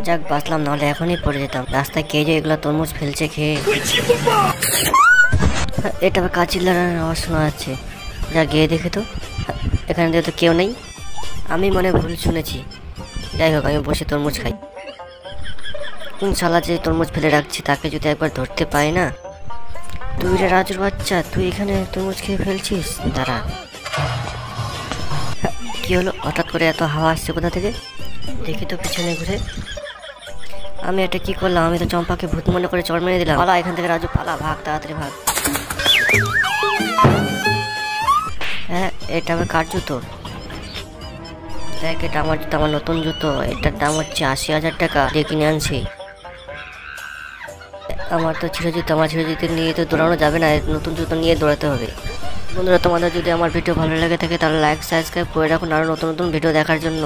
যাক বাঁচলাম, নাহলে এখনই পড়ে যেতাম। রাস্তায় কে যে এগুলো তরমুজ ফেলছে খেয়ে। এটা আবার কার চিল্লানোর আওয়াজ শোনা যাচ্ছে। যা গিয়ে দেখে তো, এখানে দিয়ে তো কেউ নেই। আমি মনে ভুল শুনেছি। যাই হোক, আমি বসে তরমুজ খাই। কোন শালা যে তরমুজ ফেলে রাখছি, তাকে যদি একবার ধরতে পাই না। তুই রে রাজুর বাচ্চা, তুই এখানে তরমুজ খেয়ে ফেলছিস? দাঁড়া। কি হলো, হঠাৎ করে এত হাওয়া আসছে কোথা থেকে? দেখি তো পিছনে ঘুরে। আমি এটা কি করলাম? আমি তো চম্পাকে ভূত মনে করে চড় মেরে দিলাম। পালা এখান থেকে রাজু, পালা, ভাগ তাড়াতাড়ি ভাগ। হ্যাঁ, এটা আমার কার জুতো? দেখ, এটা আমার জুতো, আমার নতুন জুতো। এটার দাম হচ্ছে 80,000 টাকা, দিয়ে কিনে আনছি। আমার তো ছিঁড়ে জুতো, আমার ছিঁড়ে জুতো নিয়ে তো দৌড়ানো যাবে না, নতুন জুতো নিয়ে দৌড়াতে হবে। বন্ধুরা, তোমাদের যদি আমার ভিডিও ভালো লেগে থাকে তাহলে লাইক সাবস্ক্রাইব করে রাখুন আরও নতুন নতুন ভিডিও দেখার জন্য।